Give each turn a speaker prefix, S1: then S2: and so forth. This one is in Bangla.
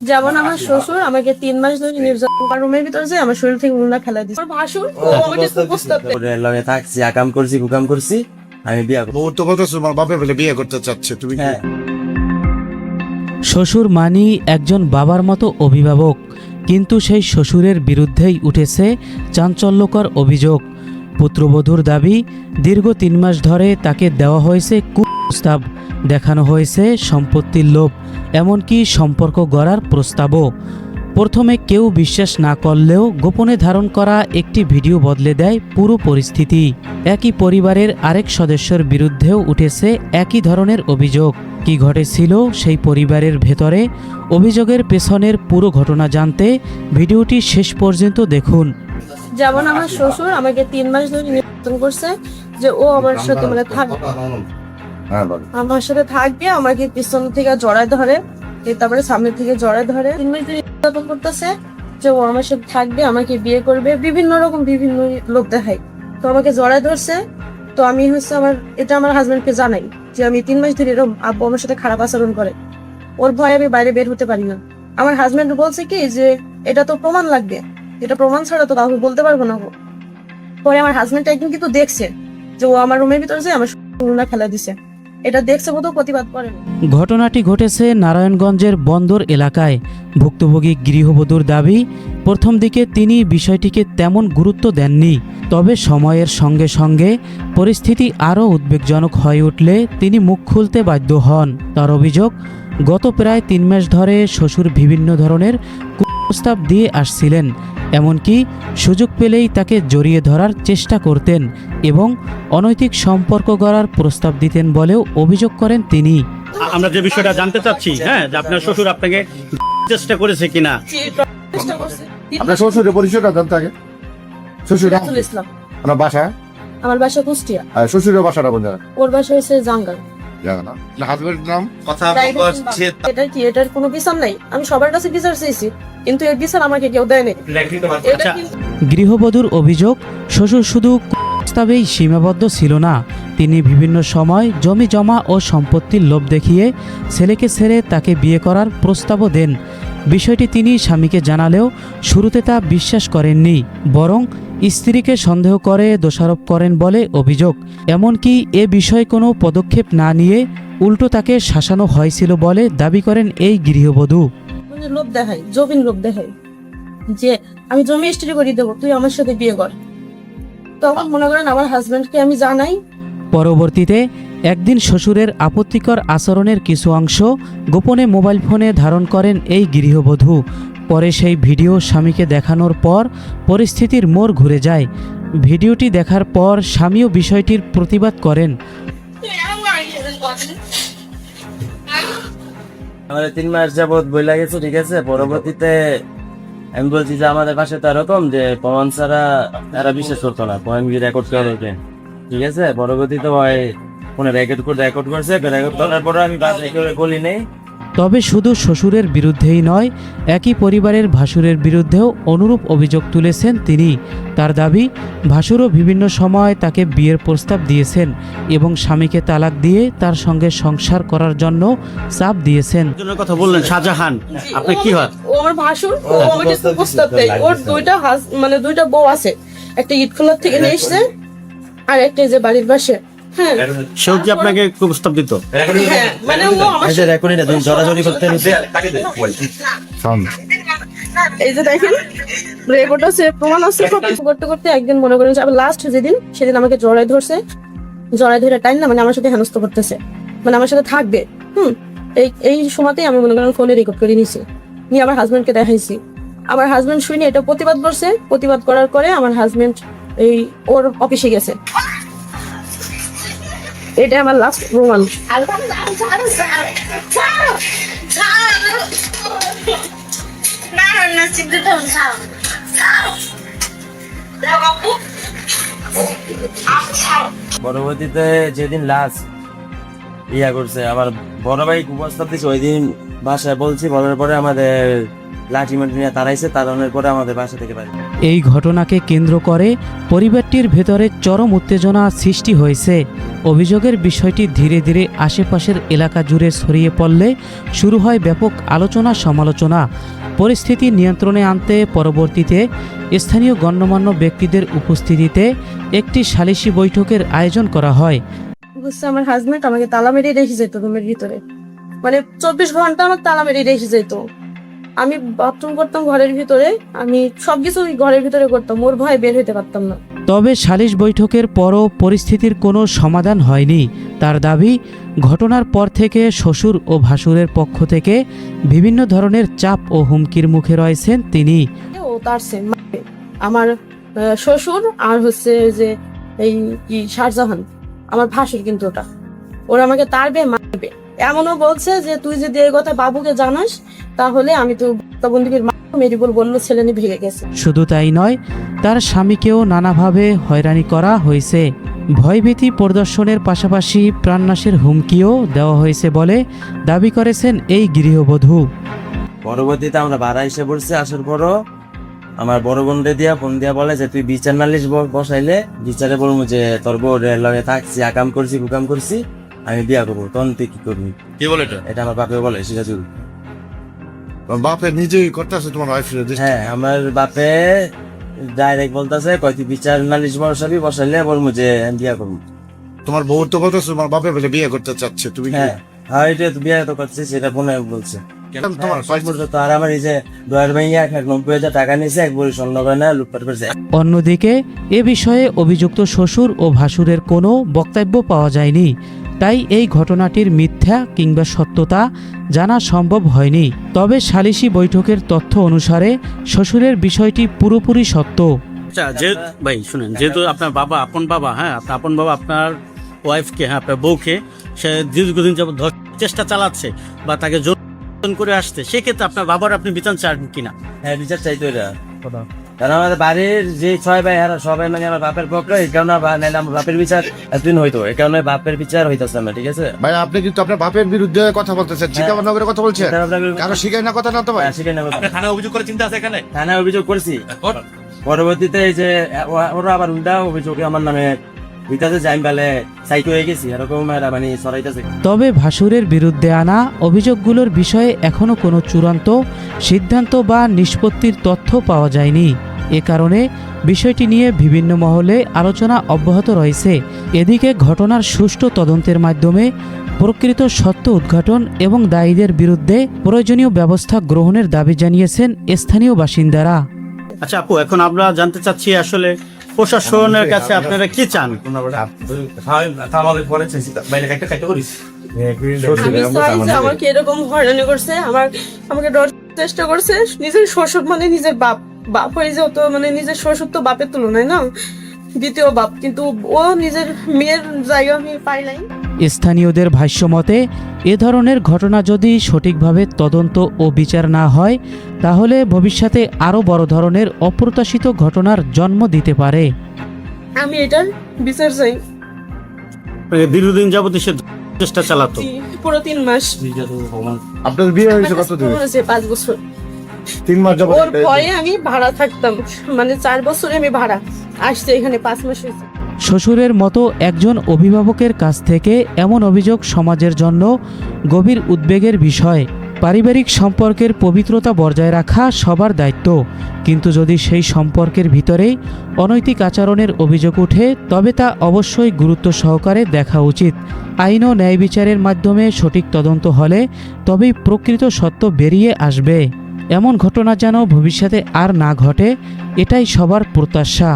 S1: যেমন আমার শ্বশুর আমাকে 3 মাস ধরে নির্যাতন করে, রুমের ভিতরে যে আমার শরীর থেকে উন্না ফেলা দিচ্ছে। আমার ভাসুর ও আমাকে প্রস্তাব দেয়।
S2: লগে থাকছি, আকাম করছি, কুকাম করছি, আমি বিয়া করব।
S3: বউ তো কথা তোমার বাপে বলে বিয়ে করতে চাচ্ছে, তুমি কি?
S2: হ্যাঁ,
S4: শ্বশুর মানি একজন বাবার মতো অভিভাবক, কিন্তু সেই শ্বশুরের বিরুদ্ধেই উঠেছে চাঞ্চল্যকর অভিযোগ। পুত্রবধূর দাবি, দীর্ঘ 3 মাস ধরে তাকে দেওয়া হয়েছে কুপ্রস্তাব, দেখানো হয়েছে সম্পত্তির লোভ, এমনকি সম্পর্ক গড়ার প্রস্তাবও। প্রথমে কেউ বিশ্বাস না করলেও গোপনে ধারণ করা একটি ভিডিও বদলে দেয় পুরো পরিস্থিতি। একই পরিবারের আরেক সদস্যের বিরুদ্ধেও উঠেছে একই ধরনের অভিযোগ। কি ঘটেছিল সেই পরিবারের ভেতরে, অভিযোগের পেছনের পুরো ঘটনা জানতে ভিডিওটি শেষ পর্যন্ত দেখুন।
S1: যেমন আমার শ্বশুর আমাকে 3 মাস ধরে নির্যাতন করছে যে ও আমার সাথে মানে থাকবে,
S3: হ্যাঁ বলো।
S1: আমার সাথে থাকবে, আমাকে পিছন থেকে জড়ায় ধরে, তারপরে সামনে থেকে জড়ায় ধরে 3 মাস ধরে নির্যাতন করতেছে যে ও আমার সাথে থাকবে, আমাকে বিয়ে করবে, বিভিন্ন রকম বিভিন্ন লোক দেখায়। তো আমাকে জড়ায় ধরছে। তো আমি আমার হাজবেন্ডকে জানাই যে আমি 3 মাস ধরে এরকম আব্বু আমার সাথে খারাপ আচরণ করে, ওর ভয়ে আমি বাইরে বের হতে পারি না। আমার হাজবেন্ড বলছে কি যে এটা তো প্রমাণ লাগবে, এটা প্রমাণ ছাড়া তো কাউকে বলতে পারবো না। পরে আমার হাজবেন্ড একদিন কিন্তু দেখছে যে ও আমার রুমের ভিতরে যে আমার উন্না ফেলা দিছে, এটা দেখছে, বোধহয় প্রতিবাদ করেনি।
S4: ঘটনাটি ঘটেছে নারায়ণগঞ্জের বন্দর এলাকায়। ভুক্তভোগী গৃহবধূর দাবি, প্রথম দিকে তিনি বিষয়টিকে তেমন গুরুত্ব দেননি, তবে সময়ের সঙ্গে সঙ্গে পরিস্থিতি আরও উদ্বেগজনক হয়ে উঠলে তিনি মুখ খুলতে বাধ্য হন। তার অভিযোগ, গত প্রায় 3 মাস ধরে শ্বশুর বিভিন্ন ধরনের কুপ্রস্তাব দিয়ে আসছিলেন, এমনকি সুযোগ পেলেই তাকে জড়িয়ে ধরার চেষ্টা করতেন এবং অনৈতিক সম্পর্ক গড়ার প্রস্তাব দিতেন বলেও অভিযোগ করেন তিনি।
S5: আমরা যে বিষয়টা জানতে চাচ্ছি, হ্যাঁ, যে আপনার শ্বশুর আপনাকে চেষ্টা করেছে কিনা।
S1: চেষ্টা করছে।
S3: আপনার শ্বশুরের পরিচয়টা জানতে আগে। শ্বশুর নাম
S1: রাতুল
S3: কি?
S1: ইসলাম।
S3: আপনার বাসা?
S1: আমার বাসা কুষ্টিয়া,
S3: আর শ্বশুরের বাসাটা কোন জায়গায়?
S1: ওর বাসা হচ্ছে জাঙ্গাল।
S3: জানা না। হাজবেন্ডের নাম?
S1: এটা কি, এটার কোনো বিচার নাই? আমি সবার কাছে বিচার চেয়েছি, কিন্তু এর বিচার আমাকে কেউ দেয়নি। এটা
S5: আচ্ছা।
S1: কি-
S4: গৃহবধূর অভিযোগ, শ্বশুর শুধু প্রস্তাবেই সীমাবদ্ধ ছিল না, তিনি বিভিন্ন সময় জমি জমা ও সম্পত্তির লোভ দেখিয়ে ছেলেকে ছেড়ে তাকে বিয়ে করার প্রস্তাবও দেন। বিষয়টি তিনি স্বামীকে জানালেও শুরুতে তা বিশ্বাস করেননি, বরং স্ত্রীকে সন্দেহ করে দোষারোপ করেন বলে অভিযোগ। এমনকি এ বিষয়ে কোনো পদক্ষেপ না নিয়ে উল্টো তাকে শাসানো হয়েছিল বলে দাবি করেন এই গৃহবধূ।
S1: মানে লোভ দেখাই, জমিন লোভ দেখাই যে আমি জমি স্ত্রী করে দেবো, তুই আমার সাথে বিয়ে কর। তখন মনে করেন আমার হাজবেন্ডকে আমি জানাই।
S4: পরবর্তীতে একদিন শ্বশুরের আপত্তিকর আচরণের কিছু অংশ গোপনে মোবাইল ফোনে ধারণ করেন এই গৃহবধূ। পরে সেই ভিডিও স্বামীকে দেখানোর পর পরিস্থিতির মোড় ঘুরে যায়। ভিডিওটি দেখার পর স্বামীও বিষয়টির প্রতিবাদ করেন।
S2: আমাদের 3 মাস যাবত বইলা গেছে, ঠিক আছে। পরবর্তীতে আমি বলছি যে আমাদের পাশে তো এরকম যে প্রমাণ ছাড়া এরা বিশ্বাস করতো না, পয়েন্ট রেকর্ড করা হয়েছে, ঠিক আছে। পরবর্তীতে হয় ফোনে রেকর্ড করছে, রেকর্ড করার পরে আমি বাদ রেখে বলি নেই।
S4: তবে শুধু শ্বশুরের বিরুদ্ধেই নয়, একই পরিবারের ভাসুরের বিরুদ্ধেও অনুরূপ অভিযোগ তুলেছেন তিনি। তার দাবি, ভাসুরও বিভিন্ন সময় তাকে বিয়ের প্রস্তাব দিয়েছেন এবং স্বামীকে তালাক দিয়ে তার সঙ্গে সংসার করার জন্য চাপ দিয়েছেন।
S5: একজনের কথা বললেন শাহজাহান, আপনি কি হয়?
S1: ও আমার ভাসুর, ও আমাকে প্রস্তাব দেয়। ওর দুইটা বউ আছে, একটা ইটখোলার থেকে নিয়ে এসছে, আর একটা এই যে বাড়ির পাশে। হ্যাঁ,
S5: সেও কি আপনাকে প্রস্তাব দিত?
S1: হ্যাঁ, মানে ও আমার সাথে-
S2: রেকর্ড না, তুমি জড়াজড়ি করতে হচ্ছে।
S3: শোন।
S1: এই যে দেখেন রেকর্ড আছে, প্রমাণ আছে। করতে করতে একদিন মনে করেন যে লাস্ট সেদিন আমাকে জড়ায় ধরছে, জড়ায় ধরে টাইম না, মানে আমার সাথে হেনস্থ করতেছে, মানে আমার সাথে থাকবে। এই সময়তেই আমি মনে করেন ফোনে রেকর্ড করে নিছি, নিয়ে আমার হাজবেন্ডকে দেখাইছি। আমার হাজবেন্ড শুনে এটা প্রতিবাদ করছে। প্রতিবাদ করার পরে আমার হাজবেন্ড ওর অফিসে গেছে। এটা আমার লাস্ট প্রমাণ।
S2: পরবর্তীতে যেদিন লাস্ট করছে আমার বড় ভাই প্রস্তাব দিচ্ছে, ওই দিন বাসায় বলছি, বলার পরে আমাদের লাঠি মাটি নিয়ে তাড়াইছে, তাড়ানোর পরে আমাদের বাসা থেকে বাড়ি।
S4: এই ঘটনাকে কেন্দ্র করে পরিবারটির ভেতরে চরম উত্তেজনা সৃষ্টি হয়েছে। অভিযোগের বিষয়টি ধীরে ধীরে আশেপাশের এলাকা জুড়ে ছড়িয়ে পড়লে শুরু হয় ব্যাপক আলোচনা সমালোচনা। পরিস্থিতি নিয়ন্ত্রণে আনতে পরবর্তীতে স্থানীয় গণ্যমান্য ব্যক্তিদের উপস্থিতিতে একটি সালিশি বৈঠকের আয়োজন করা হয়।
S1: হচ্ছে আমার হাজবেন্ড আমাকে তালা মেরে রেখে যেত রুমের ভিতরে, মানে 24 ঘন্টা আমার তালা মেরে রেখে যেত। আমি বাথরুম করতাম ঘরের ভিতরে, আমি সবকিছু ঘরের ভিতরে করতাম, ওর ভয়ে বের হইতে পারতাম না।
S4: তবে সালিশ বৈঠকের পরও পরিস্থিতির কোনো সমাধান হয়নি। তার দাবি, ঘটনার পর থেকে শ্বশুর ও ভাসুরের পক্ষ থেকে বিভিন্ন ধরনের চাপ ও হুমকির মুখে রয়েছেন তিনি।
S1: ও তার সেম আমার শ্বশুর আর হচ্ছে যে এই কি শাহজাহান আমার ভাসুর, কিন্তু ওরা আমাকে তারবে মারবে, এমনও বলছে যে তুই যদি এই কথা বাবুকে জানাস তাহলে আমি তো বন্ধুকে মেডিবল বললো ছেলে নিয়ে ভেঙে গেছে।
S4: শুধু তাই নয়, তার স্বামীকেও নানাভাবে হয়রানি করা হয়েছে। ভয়ভীতি প্রদর্শনের পাশাপাশি প্রাণনাশের হুমকিও দেওয়া হয়েছে বলে দাবি করেছেন এই গৃহবধূ।
S2: পরবর্তীতে আমরা ভাড়া এসে পড়ছি, আসার পরও আমার বড় বোনরে দিয়া ফোন দিয়া বলে যে তুই বিচার নালিশ বসাইলে বিচারে বলবো যে তোর বউরের লগে থাকছি, আকাম করছি, কুকাম করছি, আমি বিয়া করবো, তখন তুই কি করবি?
S3: কি বলে এটা?
S2: এটা আমার বাপে বলে সিরাজুল।
S3: তোমার বাপে নিজেই করতেছে তোমার ওয়াইফ?
S2: হ্যাঁ, আমার বাপে ডাইরেক্ট বলতেছে কয় তুই বিচার নালিশ বসাইলে বলবো যে আমি বিয়া করবো।
S3: তোমার বউ তো বলতেছে তোমার বাপে বলে বিয়ে করতে চাচ্ছে, তুমি কি?
S2: হ্যাঁ হ্যাঁ, এটা তো বিয়ে তো করছি, সেটা ফোনে বলছে।
S3: তোমার
S2: আর আমার এই যে 90,000 টাকা নিয়েছে, এক বড়ি স্বর্ণ গয়না লুটপাট করেছে।
S4: অন্যদিকে এ বিষয়ে অভিযুক্ত শ্বশুর ও ভাসুরের কোনো বক্তব্য পাওয়া যায়নি। তাই এই ঘটনাটির মিথ্যা কিংবা সত্যতা জানা সম্ভব হয়নি। তবে সালিশি বৈঠকের তথ্য অনুসারে শ্বশুরের বিষয়টি পুরোপুরি সত্য।
S5: আচ্ছা, যে ভাই শুনেন, যেহেতু আপনার বাবা আপন বাবা, হ্যাঁ আপনার আপন বাবা আপনার ওয়াইফকে, হ্যাঁ আপনার বউকে সে দীর্ঘদিন যাবত চেষ্টা চালাচ্ছে বা তাকে জোর করে আসছে, সেক্ষেত্রে আপনার বাবার আপনি বিচার চান কিনা?
S2: হ্যাঁ, বিচার চাইতো এটা। কারণ আমাদের বাড়ির যে 6 ভাই হারা সবাই মানে আমার বাপের পক্ষে, এই কারণে নাইলে আমার বাপের বিচার এতদিন হইতো, এই কারণে বাপের বিচার হইতেছে না। ঠিক আছে
S3: ভাই, আপনি কিন্তু আপনার বাপের বিরুদ্ধে কথা বলতেছেন, শিকার করে কথা বলছেন, কারো শিখাই না কথা না তো ভাই।
S2: থানায় অভিযোগ করে চিন্তা আছে এখানে? থানায় অভিযোগ করছি, পরবর্তীতে এই যে ওরা আবার উল্টা অভিযোগ আমার নামে হইতাছে, যাই বলে সাইকো হয়ে গেছি, এরকম মানে সরাইতেছে।
S4: তবে ভাসুরের বিরুদ্ধে আনা অভিযোগগুলোর বিষয়ে এখনো কোনো চূড়ান্ত সিদ্ধান্ত বা নিষ্পত্তির তথ্য পাওয়া যায়নি। এ কারণে বিষয়টি নিয়ে বিভিন্ন মহলে আলোচনা অব্যাহত রয়েছে। এদিকে ঘটনার সুষ্ঠু তদন্তের মাধ্যমে প্রকৃত সত্য উদ্ঘাটন এবং দায়ীদের বিরুদ্ধে প্রয়োজনীয় ব্যবস্থা গ্রহণের দাবি জানিয়েছেন স্থানীয় বাসিন্দারা।
S5: আচ্ছা আপু, এখন আমরা জানতে চাচ্ছি আসলে প্রশাসনের কাছে আপনারা কি চান?
S1: আমি চাই যে আমাকে এরকম হয়রানি করছে, আমাকে ডর চেষ্টা করছে, নিজের শ্বশুর মানে নিজের বাপ হয়ে যে তো মানে নিজের শ্বশুর তো বাপের তুলনায় না দ্বিতীয় বাপ, কিন্তু ও নিজের মেয়ের জায়গা আমি পাই নাই।
S4: স্থানীয়দের ভাষ্যমতে এ ধরনের ঘটনা যদি সঠিকভাবে তদন্ত ও বিচার না হয় তাহলে ভবিষ্যতে আরও বড় ধরনের অপ্রত্যাশিত ঘটনার জন্ম দিতে পারে।
S1: আমি এটার বিচার চাই।
S5: দীর্ঘদিন যাবত সে চেষ্টা চালাতো,
S1: পুরো 3 মাস।
S3: আপনার বিয়ে হয়েছে কত দিন?
S1: 5 বছর।
S3: 3 মাস যাবত
S1: ওর ভয়ে আমি ভাড়া থাকতাম, মানে 4 বছরে আমি ভাড়া আসছে, এখানে 5 মাস হয়েছে।
S4: শ্বশুরের মতো একজন অভিভাবকের কাছ থেকে এমন অভিযোগ সমাজের জন্য গভীর উদ্বেগের বিষয়। পারিবারিক সম্পর্কের পবিত্রতা বজায় রাখা সবার দায়িত্ব, কিন্তু যদি সেই সম্পর্কের ভিতরেই অনৈতিক আচরণের অভিযোগ ওঠে তবে তা অবশ্যই গুরুত্ব সহকারে দেখা উচিত। আইন ও ন্যায় বিচারের মাধ্যমে সঠিক তদন্ত হলে তবেই প্রকৃত সত্য বেরিয়ে আসবে। এমন ঘটনা যেন ভবিষ্যতে আর না ঘটে, এটাই সবার প্রত্যাশা।